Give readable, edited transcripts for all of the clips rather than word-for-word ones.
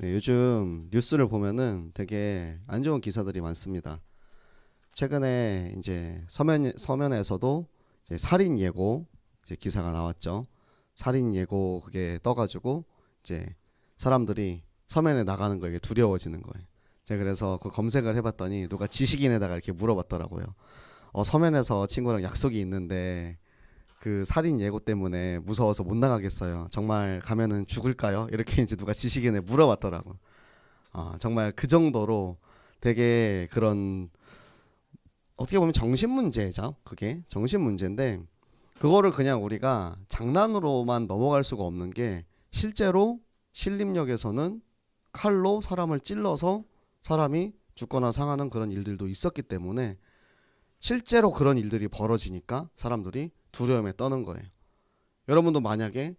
네, 요즘 뉴스를 보면은 되게 안 좋은 기사들이 많습니다. 최근에 이제 서면에서도 이제 살인 예고 이제 기사가 나왔죠. 살인 예고 그게 떠가지고 이제 사람들이 서면에 나가는 거에 두려워지는 거예요. 제가 그래서 그 검색을 해봤더니 누가 지식인에다가 이렇게 물어봤더라고요. 서면에서 친구랑 약속이 있는데 그 살인 예고 때문에 무서워서 못 나가겠어요. 정말 가면은 죽을까요? 이렇게 이제 누가 지식인에 물어봤더라고. 정말 그 정도로 되게 그런 어떻게 보면 정신 문제죠. 그게 정신 문제인데 그거를 그냥 우리가 장난으로만 넘어갈 수가 없는 게 실제로 신림역에서는 칼로 사람을 찔러서 사람이 죽거나 상하는 그런 일들도 있었기 때문에 실제로 그런 일들이 벌어지니까 사람들이 두려움에 떠는 거예요. 여러분도 만약에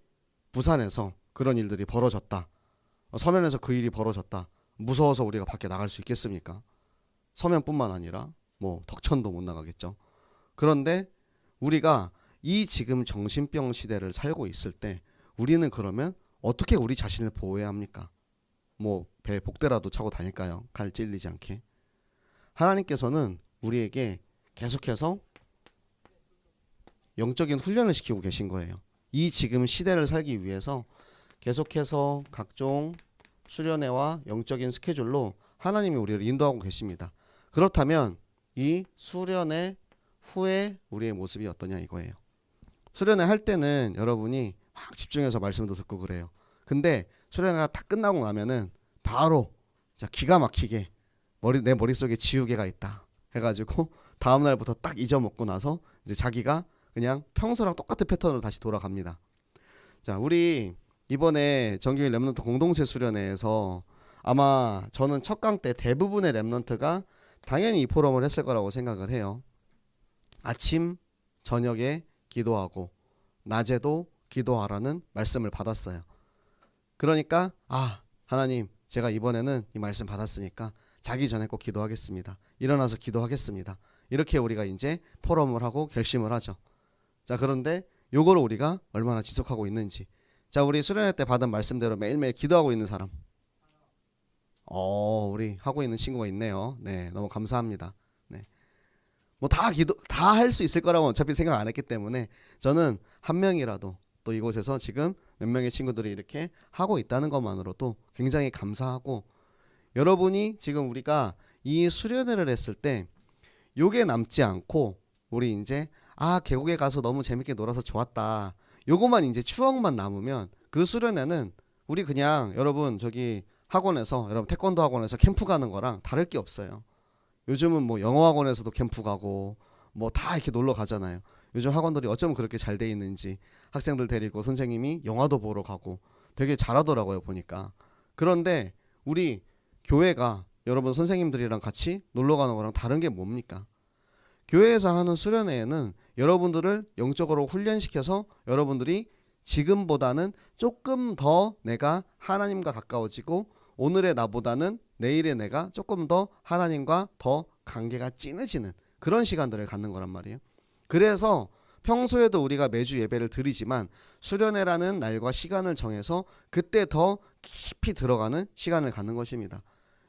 부산에서 그런 일들이 벌어졌다. 서면에서 그 일이 벌어졌다. 무서워서 우리가 밖에 나갈 수 있겠습니까? 서면뿐만 아니라 뭐 덕천도 못 나가겠죠. 그런데 우리가 이 지금 정신병 시대를 살고 있을 때 우리는 그러면 어떻게 우리 자신을 보호해야 합니까? 뭐 배 복대라도 차고 다닐까요? 칼 찔리지 않게. 하나님께서는 우리에게 계속해서 영적인 훈련을 시키고 계신 거예요. 이 지금 시대를 살기 위해서 계속해서 각종 수련회와 영적인 스케줄로 하나님이 우리를 인도하고 계십니다. 그렇다면 이 수련회 후에 우리의 모습이 어떠냐 이거예요. 수련회 할 때는 여러분이 막 집중해서 말씀도 듣고 그래요. 근데 수련회가 다 끝나고 나면은 바로 자 기가 막히게 내 머릿속에 지우개가 있다 해가지고 다음날부터 딱 잊어먹고 나서 이제 자기가 그냥 평소랑 똑같은 패턴으로 다시 돌아갑니다. 자, 우리 이번에 정규일 랩런트 공동체 수련회에서 아마 저는 첫 강 때 대부분의 랩런트가 당연히 이 포럼을 했을 거라고 생각을 해요. 아침, 저녁에 기도하고 낮에도 기도하라는 말씀을 받았어요. 그러니까 하나님 제가 이번에는 이 말씀 받았으니까 자기 전에 꼭 기도하겠습니다. 일어나서 기도하겠습니다. 이렇게 우리가 이제 포럼을 하고 결심을 하죠. 자, 그런데 요거를 우리가 얼마나 지속하고 있는지. 자, 우리 수련회 때 받은 말씀대로 매일매일 기도하고 있는 사람. 우리 하고 있는 친구가 있네요. 네, 너무 감사합니다. 네. 뭐 다 할 수 있을 거라고 어차피 생각 안 했기 때문에 저는 한 명이라도 또 이곳에서 지금 몇 명의 친구들이 이렇게 하고 있다는 것만으로도 굉장히 감사하고 여러분이 지금 우리가 이 수련회를 했을 때 요게 남지 않고 우리 이제 계곡에 가서 너무 재밌게 놀아서 좋았다. 요거만 이제 추억만 남으면 그 수련회는 우리 그냥 여러분 저기 학원에서 여러분 태권도 학원에서 캠프 가는 거랑 다를 게 없어요. 요즘은 뭐 영어 학원에서도 캠프 가고 뭐 다 이렇게 놀러 가잖아요. 요즘 학원들이 어쩌면 그렇게 잘 돼 있는지 학생들 데리고 선생님이 영화도 보러 가고 되게 잘하더라고요 보니까. 그런데 우리 교회가 여러분 선생님들이랑 같이 놀러 가는 거랑 다른 게 뭡니까? 교회에서 하는 수련회에는 여러분들을 영적으로 훈련시켜서 여러분들이 지금보다는 조금 더 내가 하나님과 가까워지고 오늘의 나보다는 내일의 내가 조금 더 하나님과 더 관계가 진해지는 그런 시간들을 갖는 거란 말이에요. 그래서 평소에도 우리가 매주 예배를 드리지만 수련회라는 날과 시간을 정해서 그때 더 깊이 들어가는 시간을 갖는 것입니다.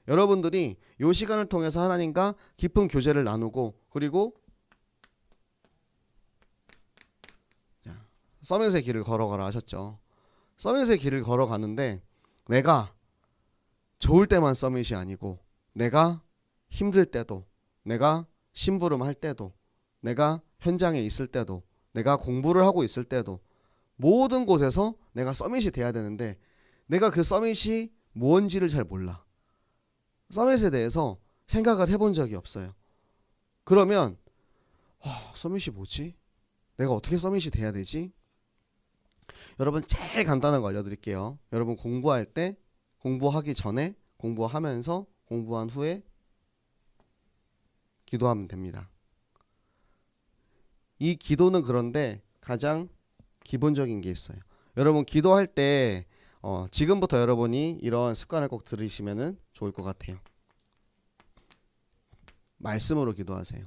여러분들이 이 시간을 통해서 하나님과 깊은 교제를 나누고 그리고 서밋의 길을 걸어가라 하셨죠. 서밋의 길을 걸어가는데 내가 좋을 때만 서밋이 아니고 내가 힘들 때도 내가 심부름할 때도 내가 현장에 있을 때도 내가 공부를 하고 있을 때도 모든 곳에서 내가 서밋이 돼야 되는데 내가 그 서밋이 뭔지를 잘 몰라. 서밋에 대해서 생각을 해본 적이 없어요. 그러면 서밋이 뭐지? 내가 어떻게 서밋이 돼야 되지? 여러분 제일 간단한 거 알려드릴게요. 여러분 공부할 때 공부하기 전에 공부하면서 공부한 후에 기도하면 됩니다. 이 기도는 그런데 가장 기본적인 게 있어요. 여러분 기도할 때 지금부터 여러분이 이런 습관을 꼭 들으시면 좋을 것 같아요. 말씀으로 기도하세요.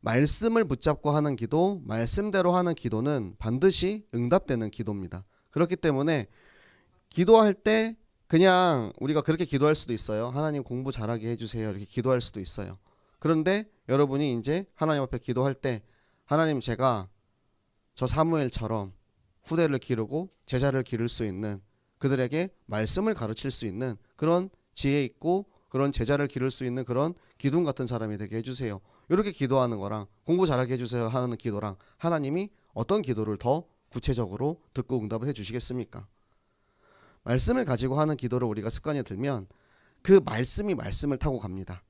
말씀을 붙잡고 하는 기도, 말씀대로 하는 기도는 반드시 응답되는 기도입니다. 그렇기 때문에 기도할 때 그냥 우리가 그렇게 기도할 수도 있어요. 하나님 공부 잘하게 해주세요. 이렇게 기도할 수도 있어요. 그런데 여러분이 이제 하나님 앞에 기도할 때 하나님 제가 저 사무엘처럼 후대를 기르고 제자를 기를 수 있는 그들에게 말씀을 가르칠 수 있는 그런 지혜 있고 그런 제자를 기를 수 있는 그런 기둥 같은 사람이 되게 해주세요. 이렇게 기도하는 거랑 공부 잘하게 해주세요 하는 기도랑 하나님이 어떤 기도를 더 구체적으로 듣고 응답을 해주시겠습니까? 말씀을 가지고 하는 기도를 우리가 습관이 들면 그 말씀이 말씀을 타고 갑니다.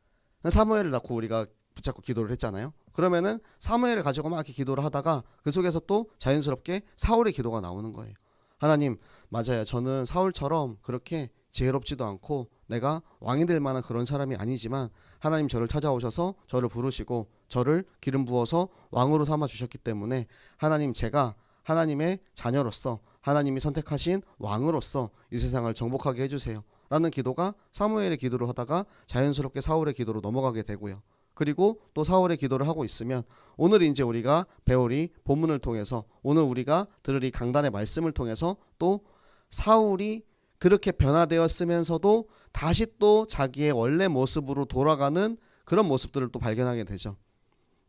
사무엘을 낳고 우리가 붙잡고 기도를 했잖아요. 그러면은 사무엘을 가지고 막 이렇게 기도를 하다가 그 속에서 또 자연스럽게 사울의 기도가 나오는 거예요. 하나님, 맞아요. 저는 사울처럼 그렇게 지혜롭지도 않고 내가 왕이 될 만한 그런 사람이 아니지만 하나님 저를 찾아오셔서 저를 부르시고 저를 기름 부어서 왕으로 삼아 주셨기 때문에 하나님 제가 하나님의 자녀로서 하나님이 선택하신 왕으로서 이 세상을 정복하게 해주세요 라는 기도가 사무엘의 기도를 하다가 자연스럽게 사울의 기도로 넘어가게 되고요. 그리고 또 사울의 기도를 하고 있으면 오늘 이제 우리가 배울 이 본문을 통해서 오늘 우리가 들을 이 강단의 말씀을 통해서 또 사울이 그렇게 변화되었으면서도 다시 또 자기의 원래 모습으로 돌아가는 그런 모습들을 또 발견하게 되죠.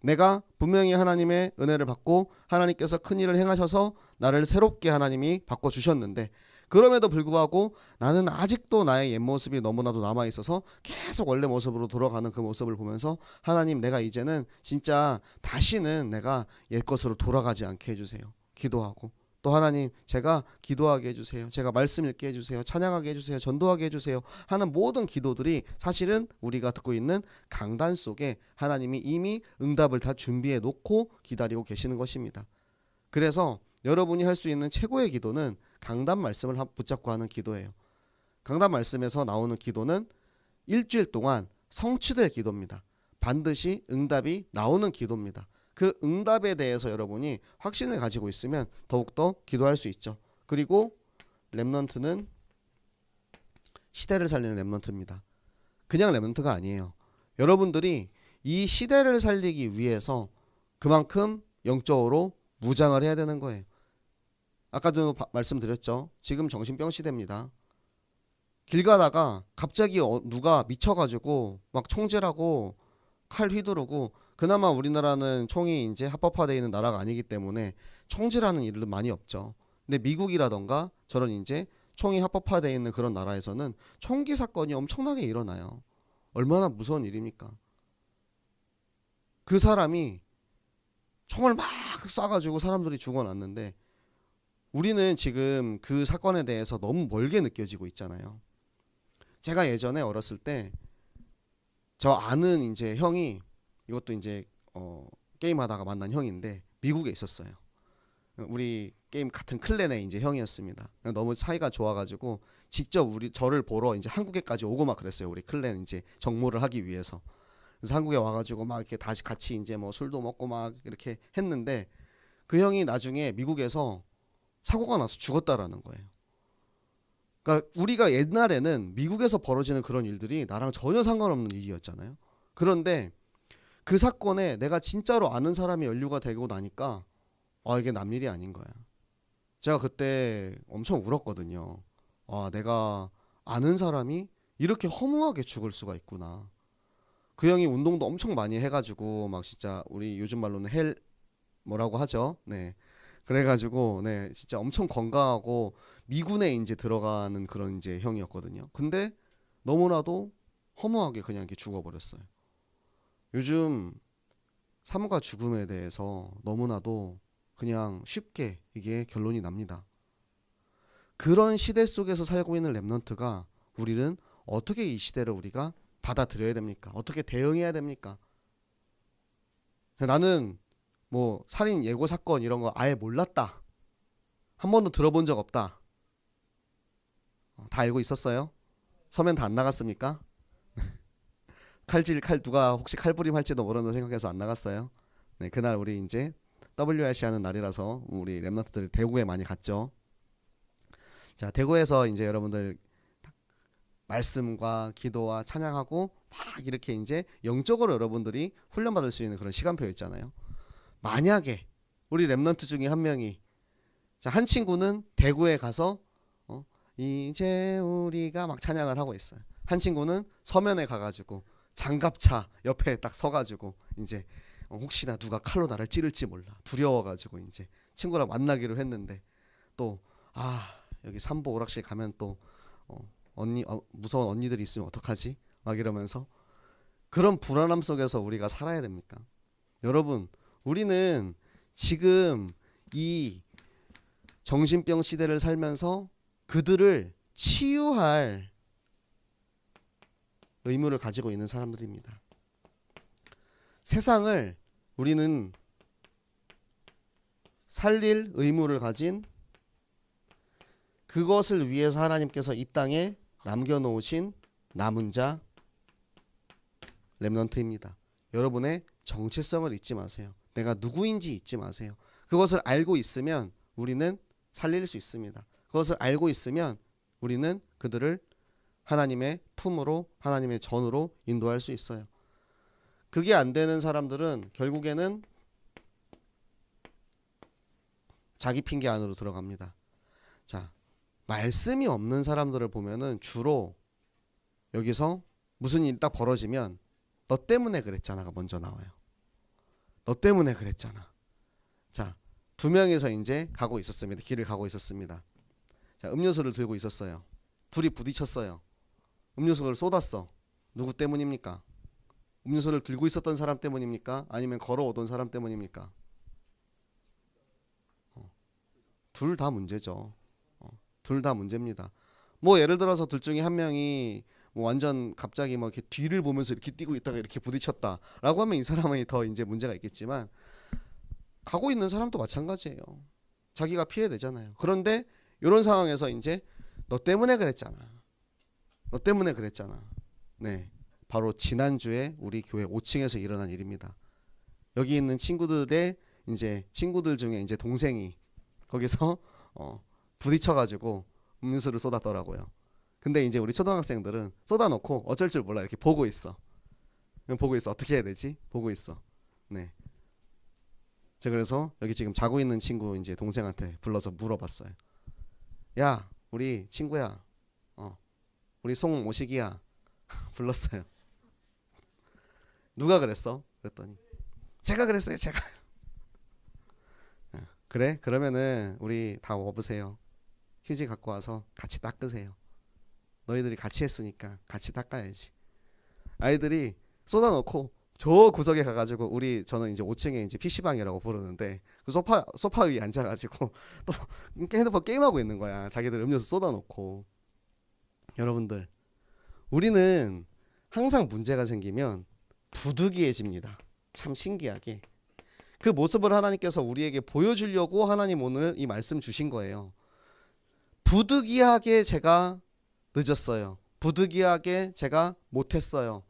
내가 분명히 하나님의 은혜를 받고 하나님께서 큰 일을 행하셔서 나를 새롭게 하나님이 바꿔주셨는데 그럼에도 불구하고 나는 아직도 나의 옛 모습이 너무나도 남아있어서 계속 원래 모습으로 돌아가는 그 모습을 보면서 하나님 내가 이제는 진짜 다시는 내가 옛 것으로 돌아가지 않게 해주세요. 기도하고 또 하나님 제가 기도하게 해주세요. 제가 말씀 읽게 해주세요. 찬양하게 해주세요. 전도하게 해주세요. 하는 모든 기도들이 사실은 우리가 듣고 있는 강단 속에 하나님이 이미 응답을 다 준비해 놓고 기다리고 계시는 것입니다. 그래서 여러분이 할 수 있는 최고의 기도는 강단 말씀을 붙잡고 하는 기도예요. 강단 말씀에서 나오는 기도는 일주일 동안 성취될 기도입니다. 반드시 응답이 나오는 기도입니다. 그 응답에 대해서 여러분이 확신을 가지고 있으면 더욱더 기도할 수 있죠. 그리고 렘넌트는 시대를 살리는 렘넌트입니다. 그냥 렘넌트가 아니에요. 여러분들이 이 시대를 살리기 위해서 그만큼 영적으로 무장을 해야 되는 거예요. 아까도 말씀드렸죠. 지금 정신병 시대입니다. 길 가다가 갑자기 누가 미쳐가지고 막 총질하고 칼 휘두르고 그나마 우리나라는 총이 이제 합법화되어 있는 나라가 아니기 때문에 총질하는 일은 많이 없죠. 근데 미국이라던가 저런 이제 총이 합법화되어 있는 그런 나라에서는 총기 사건이 엄청나게 일어나요. 얼마나 무서운 일입니까? 그 사람이 총을 막 쏴가지고 사람들이 죽어났는데 우리는 지금 그 사건에 대해서 너무 멀게 느껴지고 있잖아요. 제가 예전에 어렸을 때 저 아는 이제 형이 이것도 이제 게임하다가 만난 형인데 미국에 있었어요. 우리 게임 같은 클랜의 이제 형이었습니다. 너무 사이가 좋아가지고 직접 저를 보러 이제 한국에까지 오고 막 그랬어요. 우리 클랜 이제 정모를 하기 위해서. 그래서 한국에 와가지고 막 이렇게 다시 같이 이제 뭐 술도 먹고 막 이렇게 했는데 그 형이 나중에 미국에서 사고가 나서 죽었다라는 거예요. 그러니까 우리가 옛날에는 미국에서 벌어지는 그런 일들이 나랑 전혀 상관없는 일이었잖아요. 그런데 그 사건에 내가 진짜로 아는 사람이 연루가 되고 나니까 이게 남일이 아닌 거야. 제가 그때 엄청 울었거든요. 내가 아는 사람이 이렇게 허무하게 죽을 수가 있구나. 그 형이 운동도 엄청 많이 해가지고 막 진짜 우리 요즘 말로는 헬 뭐라고 하죠. 네. 그래가지고 네 진짜 엄청 건강하고 미군에 이제 들어가는 그런 이제 형이었거든요. 근데 너무나도 허무하게 그냥 이렇게 죽어버렸어요. 요즘 삶과 죽음에 대해서 너무나도 그냥 쉽게 이게 결론이 납니다. 그런 시대 속에서 살고 있는 렘넌트가 우리는 어떻게 이 시대를 우리가 받아들여야 됩니까? 어떻게 대응해야 됩니까? 나는 뭐 살인 예고 사건 이런 거 아예 몰랐다. 한 번도 들어본 적 없다. 다 알고 있었어요? 서면 다 안 나갔습니까? 칼 누가 혹시 칼부림 할지도 모르는 생각해서 안 나갔어요. 네, 그날 우리 이제 WRC 하는 날이라서 우리 렘넌트들 대구에 많이 갔죠. 자, 대구에서 이제 여러분들 말씀과 기도와 찬양하고 막 이렇게 이제 영적으로 여러분들이 훈련받을 수 있는 그런 시간표 있잖아요. 만약에 우리 렘넌트 중에 한 명이 한 친구는 대구에 가서 이제 우리가 막 찬양을 하고 있어요. 한 친구는 서면에 가가지고 장갑차 옆에 딱 서가지고 이제 혹시나 누가 칼로 나를 찌를지 몰라 두려워가지고 이제 친구랑 만나기로 했는데 또 여기 삼보 오락실 가면 또 언니 무서운 언니들이 있으면 어떡하지? 막 이러면서 그런 불안함 속에서 우리가 살아야 됩니까? 여러분, 우리는 지금 이 정신병 시대를 살면서 그들을 치유할 의무를 가지고 있는 사람들입니다. 세상을 우리는 살릴 의무를 가진, 그것을 위해서 하나님께서 이 땅에 남겨놓으신 남은 자 렘넌트입니다. 여러분의 정체성을 잊지 마세요. 내가 누구인지 잊지 마세요. 그것을 알고 있으면 우리는 살릴 수 있습니다. 그것을 알고 있으면 우리는 그들을 하나님의 품으로, 하나님의 전으로 인도할 수 있어요. 그게 안 되는 사람들은 결국에는 자기 핑계 안으로 들어갑니다. 자, 말씀이 없는 사람들을 보면은 주로 여기서 무슨 일이 딱 벌어지면 너 때문에 그랬잖아가 먼저 나와요. 너 때문에 그랬잖아. 자, 두 명이서 이제 가고 있었습니다. 길을 가고 있었습니다. 자, 음료수를 들고 있었어요. 둘이 부딪혔어요. 음료수를 쏟았어. 누구 때문입니까? 음료수를 들고 있었던 사람 때문입니까? 아니면 걸어오던 사람 때문입니까? 둘 다 문제죠. 둘 다 문제입니다. 뭐 예를 들어서 둘 중에 한 명이 뭐 완전 갑자기 뭐 이렇게 뒤를 보면서 이렇게 뛰고 있다가 이렇게 부딪혔다라고 하면 이 사람은 더 이제 문제가 있겠지만 가고 있는 사람도 마찬가지예요. 자기가 피해되잖아요. 그런데 이런 상황에서 이제 너 때문에 그랬잖아. 너 때문에 그랬잖아. 네, 바로 지난주에 우리 교회 5층에서 일어난 일입니다. 여기 있는 친구들의 이제 친구들 중에 이제 동생이 거기서 부딪혀가지고 음료수를 쏟았더라고요. 근데 이제 우리 초등학생들은 쏟아놓고 어쩔 줄 몰라 이렇게 보고 있어. 보고 있어. 어떻게 해야 되지? 보고 있어. 네. 제가 그래서 여기 지금 자고 있는 친구 이제 동생한테 불러서 물어봤어요. 야, 우리 친구야. 우리 송모식이야. 불렀어요. 누가 그랬어? 그랬더니 제가 그랬어요. 제가. 그래? 그러면은 우리 다 와보세요. 휴지 갖고 와서 같이 닦으세요. 너희들이 같이 했으니까 같이 닦아야지. 아이들이 쏟아놓고 저 구석에 가가지고 저는 이제 5층에 이제 PC방이라고 부르는데 그 소파 위에 앉아가지고 또 핸드폰 게임하고 있는 거야. 자기들 음료수 쏟아놓고. 여러분들, 우리는 항상 문제가 생기면 부득이해집니다. 참 신기하게. 그 모습을 하나님께서 우리에게 보여주려고 하나님 오늘 이 말씀 주신 거예요. 부득이하게 제가 늦었어요. 부득이하게 제가 못했어요.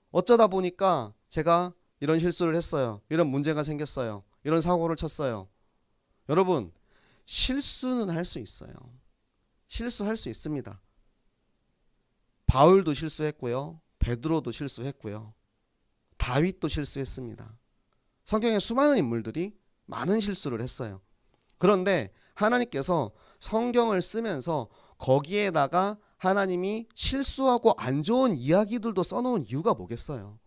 어쩌다 보니까 제가 이런 실수를 했어요. 이런 문제가 생겼어요. 이런 사고를 쳤어요. 여러분, 실수는 할 수 있어요. 실수할 수 있습니다. 바울도 실수했고요. 베드로도 실수했고요. 다윗도 실수했습니다. 성경에 수많은 인물들이 많은 실수를 했어요. 그런데 하나님께서 성경을 쓰면서 거기에다가 하나님이 실수하고 안 좋은 이야기들도 써놓은 이유가 뭐겠어요?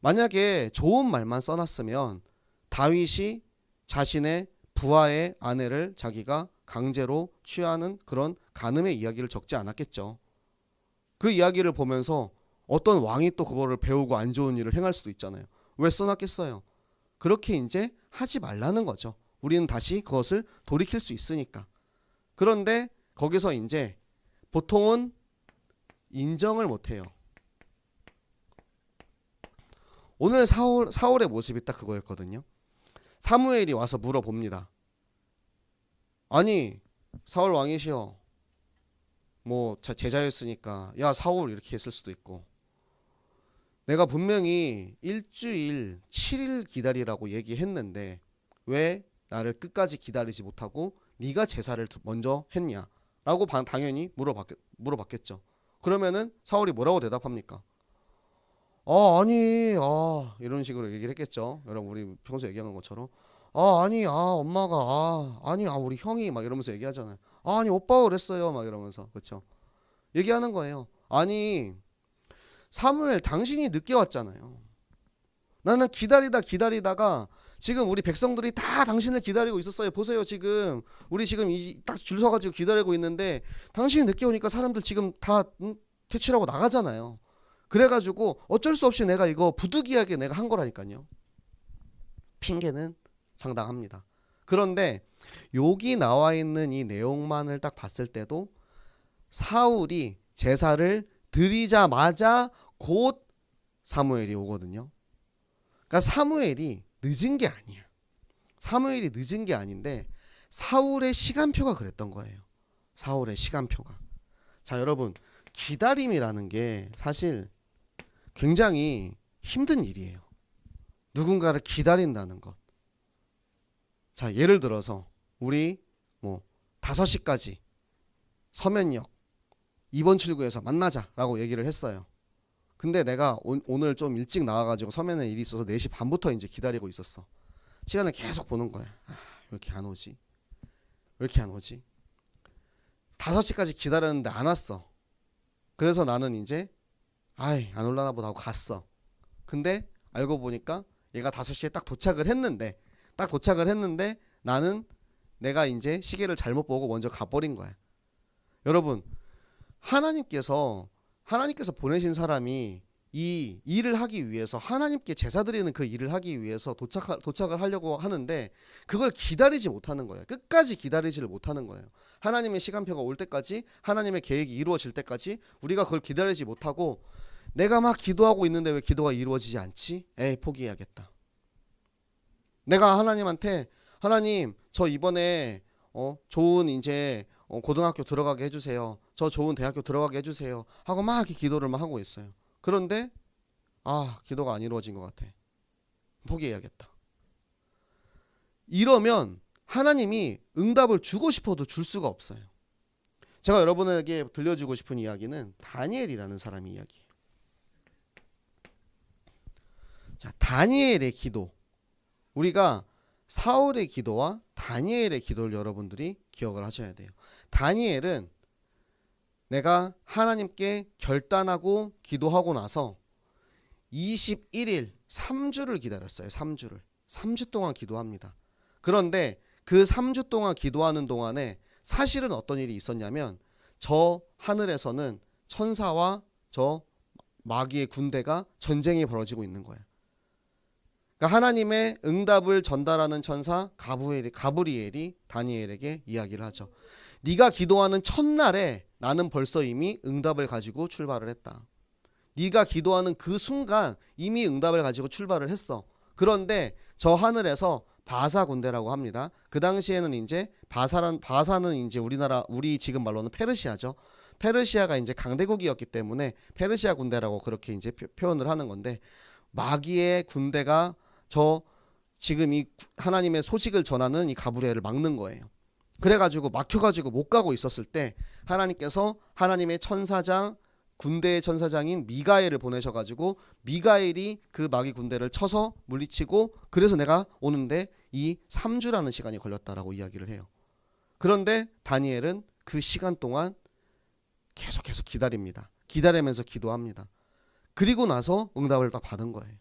만약에 좋은 말만 써놨으면 다윗이 자신의 부하의 아내를 자기가 강제로 취하는 그런 간음의 이야기를 적지 않았겠죠. 그 이야기를 보면서 어떤 왕이 또 그거를 배우고 안 좋은 일을 행할 수도 있잖아요. 왜 써놨겠어요? 그렇게 이제 하지 말라는 거죠. 우리는 다시 그것을 돌이킬 수 있으니까. 그런데 거기서 이제 보통은 인정을 못해요. 오늘 사울의 모습이 딱 그거였거든요. 사무엘이 와서 물어봅니다. 아니, 사울 왕이시여, 뭐 제자였으니까 야 사울 이렇게 했을 수도 있고, 내가 분명히 일주일 7일 기다리라고 얘기했는데 왜 나를 끝까지 기다리지 못하고 네가 제사를 먼저 했냐 라고 당연히 물어봤겠죠. 그러면은 사울이 뭐라고 대답합니까? 아니, 이런 식으로 얘기를 했겠죠. 여러분, 우리 평소에 얘기하는 것처럼 아니, 엄마가, 아니, 우리 형이 막 이러면서 얘기하잖아요. 아니 오빠가 그랬어요 막 이러면서 그렇죠. 얘기하는 거예요. 아니 사무엘 당신이 늦게 왔잖아요. 나는 기다리다가 지금 우리 백성들이 다 당신을 기다리고 있었어요. 보세요 지금 우리 지금 딱 줄 서가지고 기다리고 있는데 당신이 늦게 오니까 사람들 지금 다 퇴출하고 나가잖아요. 그래가지고 어쩔 수 없이 내가 이거 부득이하게 내가 한 거라니까요. 핑계는 상당합니다. 그런데 여기 나와 있는 이 내용만을 딱 봤을 때도 사울이 제사를 드리자마자 곧 사무엘이 오거든요. 그러니까 사무엘이 늦은 게 아니야. 사무엘이 늦은 게 아닌데 사울의 시간표가 그랬던 거예요. 사울의 시간표가. 자, 여러분, 기다림이라는 게 사실 굉장히 힘든 일이에요. 누군가를 기다린다는 것. 자, 예를 들어서 우리 5시까지 서면역 2번 출구에서 만나자라고 얘기를 했어요. 근데 내가 오늘 좀 일찍 나와가지고 서면에 일이 있어서 4시 반부터 이제 기다리고 있었어. 시간을 계속 보는 거야. 왜 이렇게 안 오지? 왜 이렇게 안 오지? 5시까지 기다렸는데 안 왔어. 그래서 나는 이제 안 올라나 보다 하고 갔어. 근데 알고 보니까 얘가 5시에 딱 도착을 했는데 나는 내가 이제 시계를 잘못 보고 먼저 가버린 거야. 여러분, 하나님께서 보내신 사람이 이 일을 하기 위해서 하나님께 제사 드리는 그 일을 하기 위해서 도착을 하려고 하는데 그걸 기다리지 못하는 거예요. 끝까지 기다리지를 못하는 거예요. 하나님의 시간표가 올 때까지, 하나님의 계획이 이루어질 때까지 우리가 그걸 기다리지 못하고 내가 막 기도하고 있는데 왜 기도가 이루어지지 않지? 포기해야겠다. 내가 하나님한테 하나님 저 이번에 좋은 이제 고등학교 들어가게 해주세요. 저 좋은 대학교 들어가게 해주세요. 하고 막 이렇게 기도를 막 하고 있어요. 그런데 기도가 안 이루어진 것 같아. 포기해야겠다. 이러면 하나님이 응답을 주고 싶어도 줄 수가 없어요. 제가 여러분에게 들려주고 싶은 이야기는 다니엘이라는 사람의 이야기예요. 자, 다니엘의 기도. 우리가 사울의 기도와 다니엘의 기도를 여러분들이 기억을 하셔야 돼요. 다니엘은 내가 하나님께 결단하고 기도하고 나서 21일 3주를 기다렸어요. 3주 동안 기도합니다. 그런데 그 3주 동안 기도하는 동안에 사실은 어떤 일이 있었냐면 저 하늘에서는 천사와 저 마귀의 군대가 전쟁이 벌어지고 있는 거예요. 그러니까 하나님의 응답을 전달하는 천사 가브리엘이 다니엘에게 이야기를 하죠. 네가 기도하는 첫날에 나는 벌써 이미 응답을 가지고 출발을 했다. 네가 기도하는 그 순간 이미 응답을 가지고 출발을 했어. 그런데 저 하늘에서 바사 군대라고 합니다. 그 당시에는 이제 바사는 이제 우리 지금 말로는 페르시아죠. 페르시아가 이제 강대국이었기 때문에 페르시아 군대라고 그렇게 이제 표현을 하는 건데 마귀의 군대가 저 지금 이 하나님의 소식을 전하는 이 가브리엘을 막는 거예요. 그래가지고 막혀가지고 못 가고 있었을 때 하나님께서 하나님의 천사장 군대의 천사장인 미가엘을 보내셔가지고 미가엘이 그 마귀 군대를 쳐서 물리치고 그래서 내가 오는데 이 3주라는 시간이 걸렸다라고 이야기를 해요. 그런데 다니엘은 그 시간 동안 계속해서 기다립니다. 기다리면서 기도합니다. 그리고 나서 응답을 딱 받은 거예요.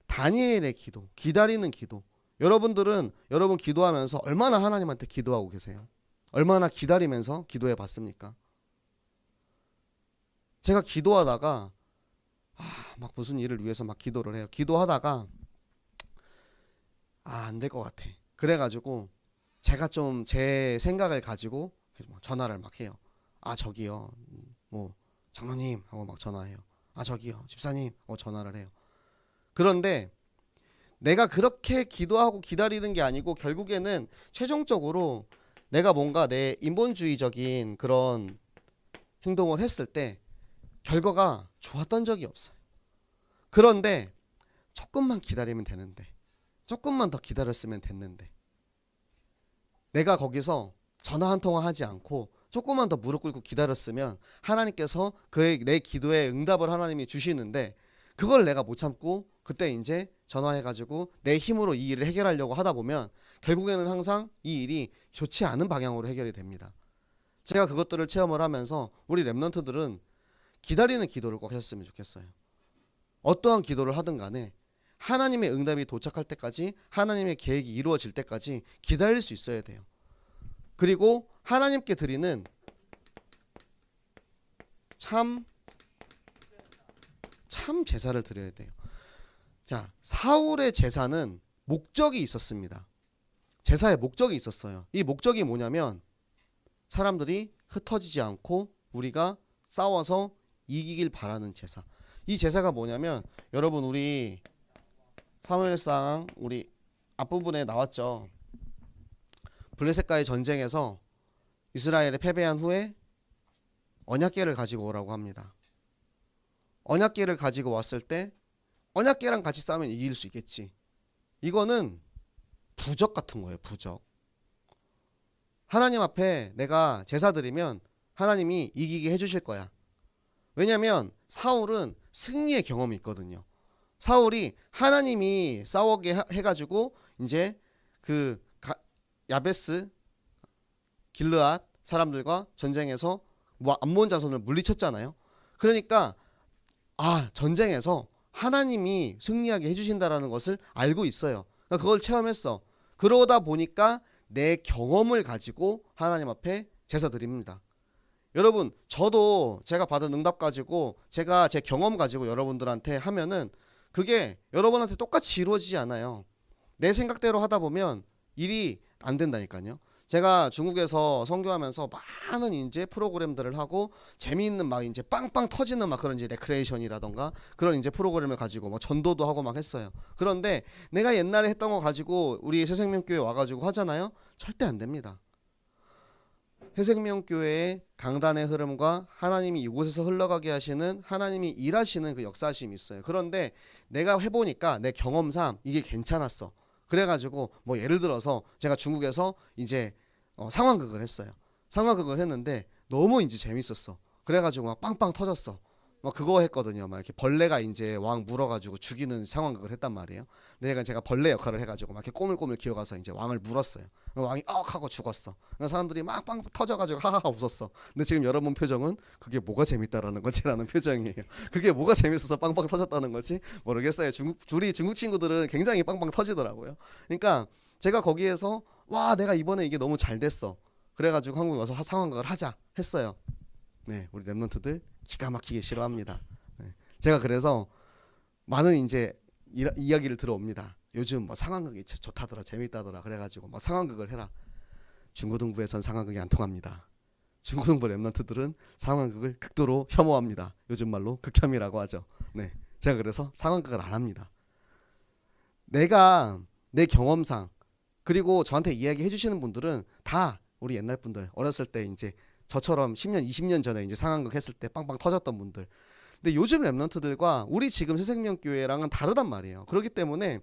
다니엘의 기도, 기다리는 기도. 여러분들은 여러분 기도하면서 얼마나 하나님한테 기도하고 계세요? 얼마나 기다리면서 기도해 봤습니까? 제가 기도하다가 막 무슨 일을 위해서 막 기도를 해요. 기도하다가 안 될 것 같아. 그래가지고 제가 좀 제 생각을 가지고 전화를 막 해요. 저기요, 장로님 하고 막 전화해요. 저기요, 집사님 하고 전화를 해요. 그런데 내가 그렇게 기도하고 기다리는 게 아니고 결국에는 최종적으로 내가 뭔가 내 인본주의적인 그런 행동을 했을 때 결과가 좋았던 적이 없어요. 그런데 조금만 기다리면 되는데, 조금만 더 기다렸으면 됐는데, 내가 거기서 전화 한 통화 하지 않고 조금만 더 무릎 꿇고 기다렸으면 하나님께서 내 기도에 응답을 하나님이 주시는데 그걸 내가 못 참고 그때 이제 전화해가지고 내 힘으로 이 일을 해결하려고 하다 보면 결국에는 항상 이 일이 좋지 않은 방향으로 해결이 됩니다. 제가 그것들을 체험을 하면서 우리 랩런트들은 기다리는 기도를 꼭 하셨으면 좋겠어요. 어떠한 기도를 하든 간에 하나님의 응답이 도착할 때까지, 하나님의 계획이 이루어질 때까지 기다릴 수 있어야 돼요. 그리고 하나님께 드리는 참 제사를 드려야 돼요. 자, 사울의 제사는 목적이 있었습니다. 제사의 목적이 있었어요. 이 목적이 뭐냐면 사람들이 흩어지지 않고 우리가 싸워서 이기길 바라는 제사. 이 제사가 뭐냐면 여러분, 우리 사무엘상 우리 앞부분에 나왔죠. 블레셋과의 전쟁에서 이스라엘이 패배한 후에 언약궤를 가지고 오라고 합니다. 언약궤를 가지고 왔을 때 언약궤랑 같이 싸우면 이길 수 있겠지. 이거는 부적 같은 거예요. 부적. 하나님 앞에 내가 제사 드리면 하나님이 이기게 해주실 거야. 왜냐면 사울은 승리의 경험이 있거든요. 사울이 하나님이 싸우게 해가지고 이제 그 야베스 길르앗 사람들과 전쟁에서 암몬 자손을 물리쳤잖아요. 그러니까 전쟁에서 하나님이 승리하게 해주신다라는 것을 알고 있어요. 그러니까 그걸 체험했어. 그러다 보니까 내 경험을 가지고 하나님 앞에 제사 드립니다. 여러분, 저도 제가 받은 응답 가지고 제가 제 경험 가지고 여러분들한테 하면은 그게 여러분한테 똑같이 이루어지지 않아요. 내 생각대로 하다 보면 일이 안 된다니까요. 제가 중국에서 선교하면서 많은 이제 프로그램들을 하고 재미있는 막 이제 빵빵 터지는 막 그런 이제 레크레이션이라던가 그런 이제 프로그램을 가지고 막 전도도 하고 막 했어요. 그런데 내가 옛날에 했던 거 가지고 우리 새생명교회 와가지고 하잖아요. 절대 안 됩니다. 새생명교회의 강단의 흐름과 하나님이 이곳에서 흘러가게 하시는 하나님이 일하시는 그 역사심이 있어요. 그런데 내가 해보니까 내 경험상 이게 괜찮았어. 그래가지고 뭐 예를 들어서 제가 중국에서 이제 상황극을 했어요. 상황극을 했는데 너무 이제 재밌었어. 그래가지고 막 빵빵 터졌어. 막 그거 했거든요. 막 이렇게 벌레가 이제 왕 물어가지고 죽이는 상황극을 했단 말이에요. 근데 제가 벌레 역할을 해가지고 막 이렇게 꼬물꼬물 기어가서 이제 왕을 물었어요. 왕이 억 하고 죽었어. 사람들이 막 빵 터져가지고 하하하 웃었어. 근데 지금 여러분 표정은 그게 뭐가 재밌다라는 거지라는 표정이에요. 그게 뭐가 재밌어서 빵빵 터졌다는 거지 모르겠어요. 중국 친구들은 굉장히 빵빵 터지더라고요. 그러니까 제가 거기에서 와, 내가 이번에 이게 너무 잘 됐어. 그래가지고 한국에 와서 상황극을 하자 했어요. 네, 우리 랩런트들 기가 막히게 싫어합니다. 네, 제가 그래서 많은 이제 이야기를 들어옵니다. 요즘 뭐 상황극이 좋다더라, 재밌다더라. 그래가지고 뭐 상황극을 해라. 중고등부에선 상황극이 안 통합니다. 중고등부 랩런트들은 상황극을 극도로 혐오합니다. 요즘 말로 극혐이라고 하죠. 네, 제가 그래서 상황극을 안 합니다. 내가 내 경험상 그리고 저한테 이야기 해주시는 분들은 다 우리 옛날 분들, 어렸을 때 이제 저처럼 10년, 20년 전에 이제 상황극 했을 때 빵빵 터졌던 분들. 근데 요즘 랩런트들과 우리 지금 새생명교회랑은 다르단 말이에요. 그렇기 때문에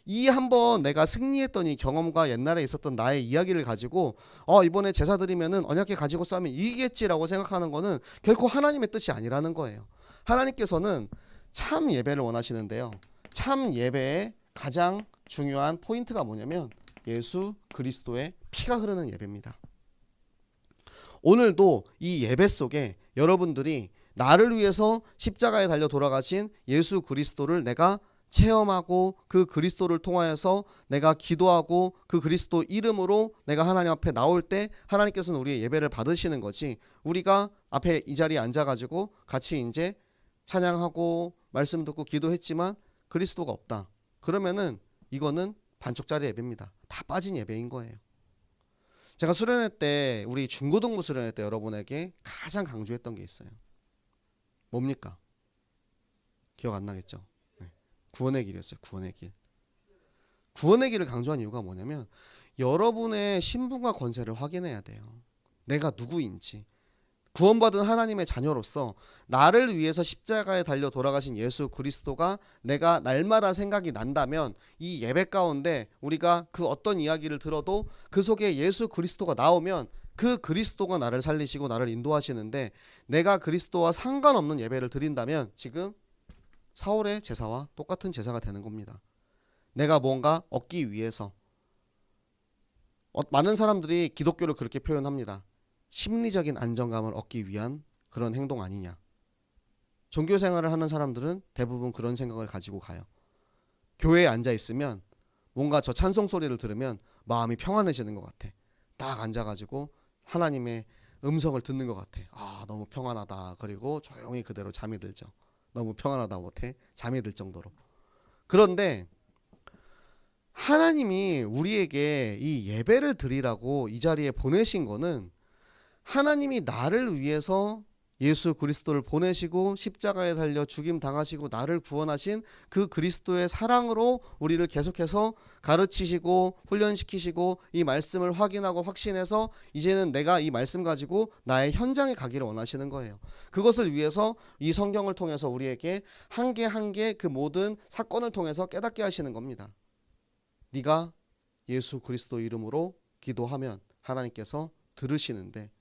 이 한번 내가 승리했던 이 경험과 옛날에 있었던 나의 이야기를 가지고 이번에 제사 드리면은 언약궤 가지고 싸우면 이기겠지라고 생각하는 거는 결코 하나님의 뜻이 아니라는 거예요. 하나님께서는 참 예배를 원하시는데요. 참 예배의 가장 중요한 포인트가 뭐냐면 예수 그리스도의 피가 흐르는 예배입니다. 오늘도 이 예배 속에 여러분들이 나를 위해서 십자가에 달려 돌아가신 예수 그리스도를 내가 체험하고 그 그리스도를 통하여서 내가 기도하고 그 그리스도 이름으로 내가 하나님 앞에 나올 때 하나님께서는 우리의 예배를 받으시는 거지, 우리가 앞에 이 자리에 앉아가지고 같이 이제 찬양하고 말씀 듣고 기도했지만 그리스도가 없다. 그러면은 이거는 반쪽짜리 예배입니다. 다 빠진 예배인 거예요. 제가 수련회 때, 우리 중고등부 수련회 때 여러분에게 가장 강조했던 게 있어요. 뭡니까? 기억 안 나겠죠? 네. 구원의 길이었어요. 구원의 길. 구원의 길을 강조한 이유가 뭐냐면 여러분의 신분과 권세를 확인해야 돼요. 내가 누구인지. 구원받은 하나님의 자녀로서 나를 위해서 십자가에 달려 돌아가신 예수 그리스도가 내가 날마다 생각이 난다면 이 예배 가운데 우리가 그 어떤 이야기를 들어도 그 속에 예수 그리스도가 나오면 그 그리스도가 나를 살리시고 나를 인도하시는데, 내가 그리스도와 상관없는 예배를 드린다면 지금 사울의 제사와 똑같은 제사가 되는 겁니다. 내가 뭔가 얻기 위해서. 많은 사람들이 기독교를 그렇게 표현합니다. 심리적인 안정감을 얻기 위한 그런 행동 아니냐. 종교 생활을 하는 사람들은 대부분 그런 생각을 가지고 가요. 교회에 앉아 있으면 뭔가 저 찬송 소리를 들으면 마음이 평안해지는 것 같아. 딱 앉아가지고 하나님의 음성을 듣는 것 같아. 아, 너무 평안하다. 그리고 조용히 그대로 잠이 들죠. 너무 평안하다 못해 잠이 들 정도로. 그런데 하나님이 우리에게 이 예배를 드리라고 이 자리에 보내신 거는 하나님이 나를 위해서 예수 그리스도를 보내시고 십자가에 달려 죽임 당하시고 나를 구원하신 그 그리스도의 사랑으로 우리를 계속해서 가르치시고 훈련시키시고 이 말씀을 확인하고 확신해서 이제는 내가 이 말씀 가지고 나의 현장에 가기를 원하시는 거예요. 그것을 위해서 이 성경을 통해서 우리에게 한 개 한 개 그 모든 사건을 통해서 깨닫게 하시는 겁니다. 네가 예수 그리스도 이름으로 기도하면 하나님께서 들으시는데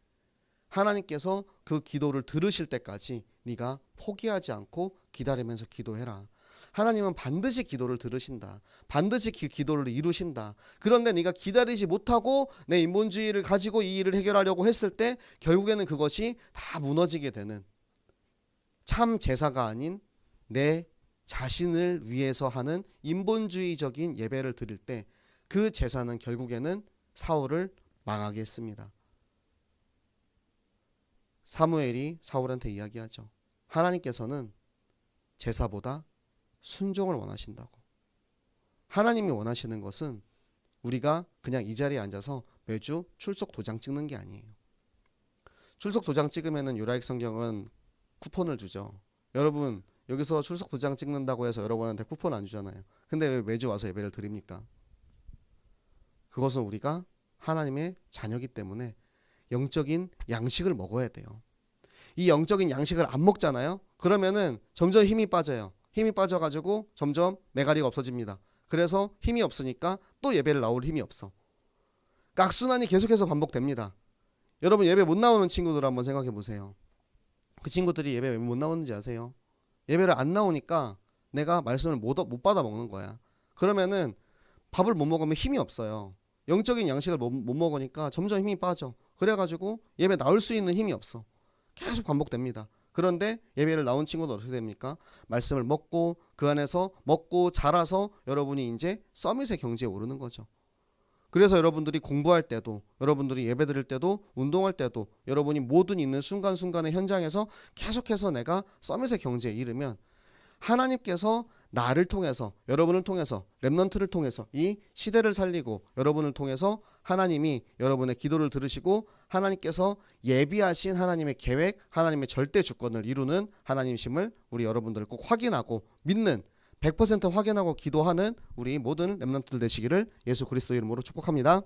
하나님께서 그 기도를 들으실 때까지 네가 포기하지 않고 기다리면서 기도해라. 하나님은 반드시 기도를 들으신다. 반드시 기도를 이루신다. 그런데 네가 기다리지 못하고 내 인본주의를 가지고 이 일을 해결하려고 했을 때 결국에는 그것이 다 무너지게 되는 참 제사가 아닌 내 자신을 위해서 하는 인본주의적인 예배를 드릴 때 그 제사는 결국에는 사울을 망하게 했습니다. 사무엘이 사울한테 이야기하죠. 하나님께서는 제사보다 순종을 원하신다고. 하나님이 원하시는 것은 우리가 그냥 이 자리에 앉아서 매주 출석 도장 찍는 게 아니에요. 출석 도장 찍으면은 유라익 성경은 쿠폰을 주죠. 여러분 여기서 출석 도장 찍는다고 해서 여러분한테 쿠폰 안 주잖아요. 근데 왜 매주 와서 예배를 드립니까? 그것은 우리가 하나님의 자녀이기 때문에 영적인 양식을 먹어야 돼요. 이 영적인 양식을 안 먹잖아요. 그러면은 점점 힘이 빠져요. 힘이 빠져가지고 점점 메가리가 없어집니다. 그래서 힘이 없으니까 또 예배를 나올 힘이 없어. 악순환이 계속해서 반복됩니다. 여러분 예배 못 나오는 친구들 한번 생각해 보세요. 그 친구들이 예배 왜 못 나오는지 아세요? 예배를 안 나오니까 내가 말씀을 못 받아 먹는 거야. 그러면은 밥을 못 먹으면 힘이 없어요. 영적인 양식을 못 먹으니까 점점 힘이 빠져. 그래가지고 예배 나올 수 있는 힘이 없어. 계속 반복됩니다. 그런데 예배를 나온 친구도 어떻게 됩니까? 말씀을 먹고 그 안에서 먹고 자라서 여러분이 이제 서밋의 경지에 오르는 거죠. 그래서 여러분들이 공부할 때도 여러분들이 예배 드릴 때도 운동할 때도 여러분이 모든 있는 순간순간의 현장에서 계속해서 내가 서밋의 경지에 이르면 하나님께서 나를 통해서 여러분을 통해서 렘넌트를 통해서 이 시대를 살리고 여러분을 통해서 하나님이 여러분의 기도를 들으시고 하나님께서 예비하신 하나님의 계획 하나님의 절대 주권을 이루는 하나님이심을 우리 여러분들 꼭 확인하고 믿는 100% 확인하고 기도하는 우리 모든 렘넌트들 되시기를 예수 그리스도 이름으로 축복합니다.